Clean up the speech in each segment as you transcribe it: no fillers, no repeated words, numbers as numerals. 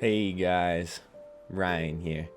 Hey guys, Ryan here,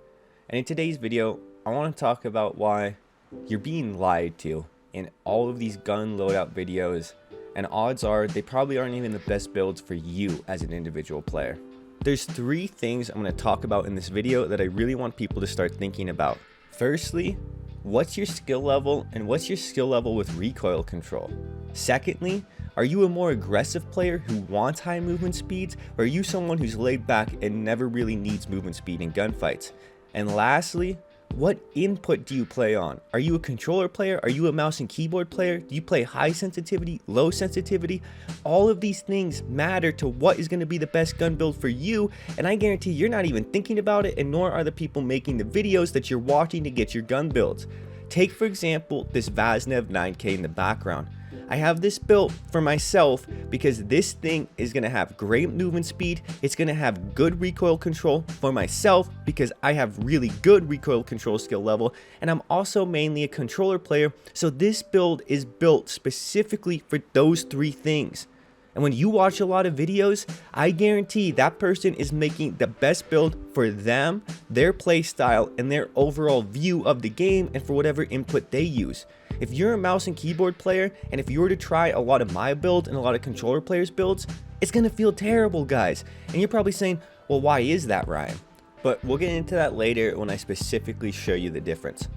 and in today's video I want to talk about why you're being lied to in all of these gun loadout videos, and odds are they probably aren't even the best builds for you as an individual player. There's three things I'm going to talk about in this video that I really want people to start thinking about. Firstly, what's your skill level and what's your skill level with recoil control? Secondly, are you a more aggressive player who wants high movement speeds, or are you someone who's laid back and never really needs movement speed in gunfights? And lastly, what input do you play on? Are you a controller player? Are you a mouse and keyboard player? Do you play high sensitivity, low sensitivity? All of these things matter to what is going to be the best gun build for you, and I guarantee you're not even thinking about it, and nor are the people making the videos that you're watching to get your gun builds. Take for example this Vaznev 9K in the background. I have this built for myself because this thing is going to have great movement speed. It's going to have good recoil control for myself because I have really good recoil control skill level, and I'm also mainly a controller player, so this build is built specifically for those three things. And when you watch a lot of videos, I guarantee that person is making the best build for them, their play style, and their overall view of the game, and for whatever input they use. If you're a mouse and keyboard player, and if you were to try a lot of my build and a lot of controller players' builds, it's gonna feel terrible, guys. And you're probably saying, well, why is that, Ryan? But we'll get into that later when I specifically show you the difference.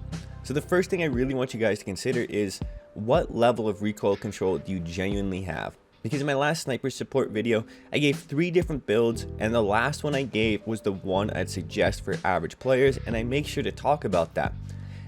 So the first thing I really want you guys to consider is, what level of recoil control do you genuinely have? Because in my last sniper support video, I gave 3 different builds, and the last one I gave was the one I'd suggest for average players, and I make sure to talk about that.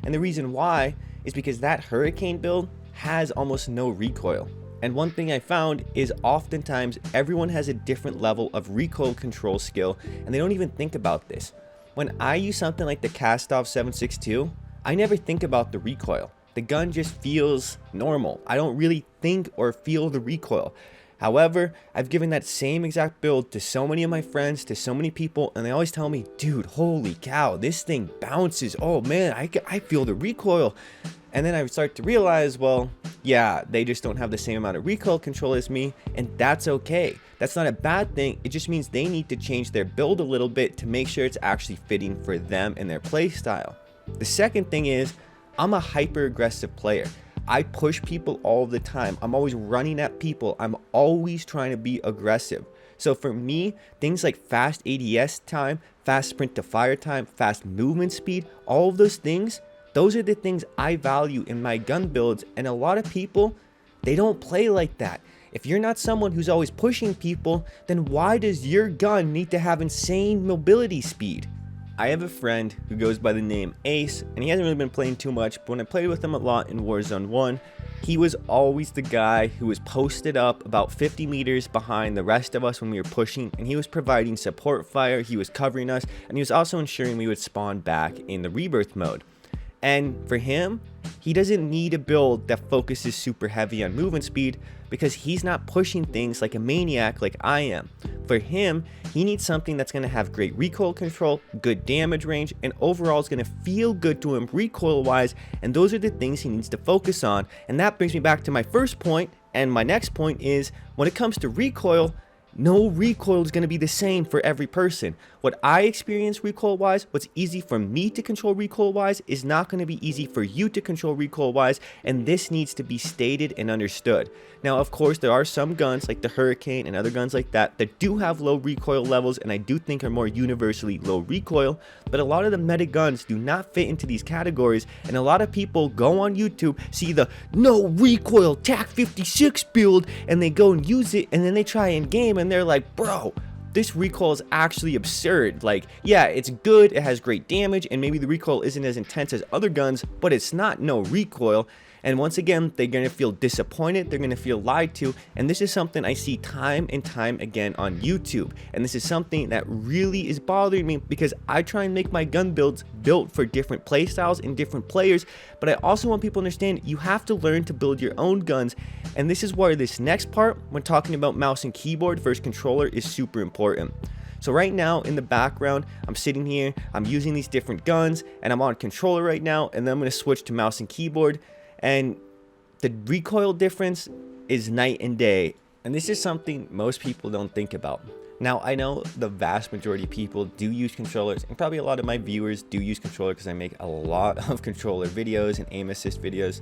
And the reason why is because that Hurricane build has almost no recoil. And one thing I found is oftentimes everyone has a different level of recoil control skill, and they don't even think about this. When I use something like the Kastov 7.62, I never think about the recoil. The gun just feels normal. I don't really think or feel the recoil. However, I've given that same exact build to so many of my friends, to so many people, and they always tell me, dude, holy cow, this thing bounces. Oh man, I feel the recoil. And then I start to realize, well, yeah, they just don't have the same amount of recoil control as me, and that's okay. That's not a bad thing. It just means they need to change their build a little bit to make sure it's actually fitting for them and their play style. The second thing is, I'm a hyper aggressive player. I push people all the time. I'm always running at people. I'm always trying to be aggressive. So for me, things like fast ADS time, fast sprint to fire time, fast movement speed, all of those things, those are the things I value in my gun builds. And a lot of people, they don't play like that. If you're not someone who's always pushing people, then why does your gun need to have insane mobility speed? I have a friend who goes by the name Ace, and he hasn't really been playing too much, but when I played with him a lot in Warzone 1, he was always the guy who was posted up about 50 meters behind the rest of us when we were pushing, and he was providing support fire, he was covering us, and he was also ensuring we would spawn back in the rebirth mode. And for him, he doesn't need a build that focuses super heavy on movement speed because he's not pushing things like a maniac like I am. For him, he needs something that's going to have great recoil control, good damage range, and overall is going to feel good to him recoil wise, and those are the things he needs to focus on. And that brings me back to my first point, and my next point is, when it comes to recoil, no recoil is going to be the same for every person. What I experience recoil wise, what's easy for me to control recoil wise, is not going to be easy for you to control recoil wise, and this needs to be stated and understood. Now, of course, there are some guns like the Hurricane and other guns like that do have low recoil levels, and I do think are more universally low recoil, but a lot of the meta guns do not fit into these categories, and a lot of people go on YouTube, see the no recoil TAC 56 build, and they go and use it, and then they try in game, and they're like, bro, this recoil is actually absurd. Like, yeah, it's good, it has great damage, and maybe the recoil isn't as intense as other guns, but it's not no recoil. And once again, they're going to feel disappointed, they're going to feel lied to, and this is something I see time and time again on YouTube. And this is something that really is bothering me because I try and make my gun builds built for different playstyles and different players, but I also want people to understand you have to learn to build your own guns. And this is where this next part, when talking about mouse and keyboard versus controller, is super important. So right now in the background, I'm sitting here, I'm using these different guns, and I'm on controller right now, and then I'm going to switch to mouse and keyboard. And the recoil difference is night and day. And this is something most people don't think about. Now, I know the vast majority of people do use controllers, and probably a lot of my viewers do use controller because I make a lot of controller videos and aim assist videos.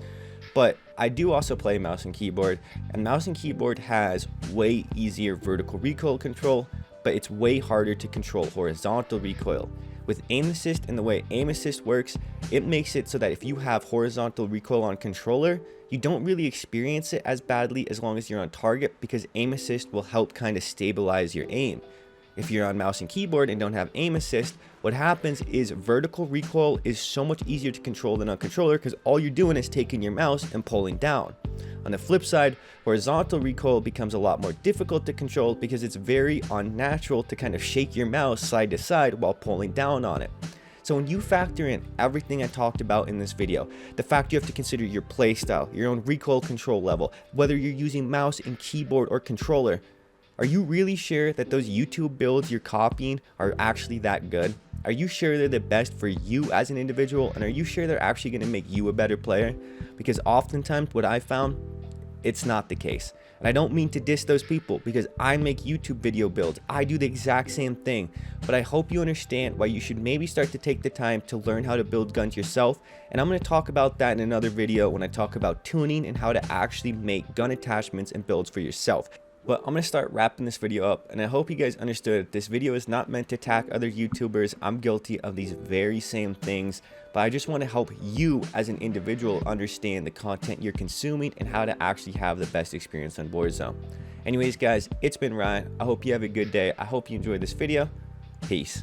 But I do also play mouse and keyboard, and mouse and keyboard has way easier vertical recoil control, but it's way harder to control horizontal recoil. With aim assist and the way aim assist works, it makes it so that if you have horizontal recoil on controller, you don't really experience it as badly as long as you're on target, because aim assist will help kind of stabilize your aim. If you're on mouse and keyboard and don't have aim assist, what happens is vertical recoil is so much easier to control than on controller, because all you're doing is taking your mouse and pulling down. On the flip side, horizontal recoil becomes a lot more difficult to control because it's very unnatural to kind of shake your mouse side to side while pulling down on it. So when you factor in everything I talked about in this video, the fact you have to consider your playstyle, your own recoil control level, whether you're using mouse and keyboard or controller, are you really sure that those YouTube builds you're copying are actually that good? Are you sure they're the best for you as an individual? And are you sure they're actually going to make you a better player? Because oftentimes what I found, it's not the case. And I don't mean to diss those people, because I make YouTube video builds. I do the exact same thing. But I hope you understand why you should maybe start to take the time to learn how to build guns yourself. And I'm going to talk about that in another video when I talk about tuning and how to actually make gun attachments and builds for yourself. But I'm going to start wrapping this video up, and I hope you guys understood this video is not meant to attack other YouTubers. I'm guilty of these very same things, but I just want to help you as an individual understand the content you're consuming and how to actually have the best experience on Warzone. Anyways guys, it's been Ryan. I hope you have a good day. I hope you enjoyed this video. Peace.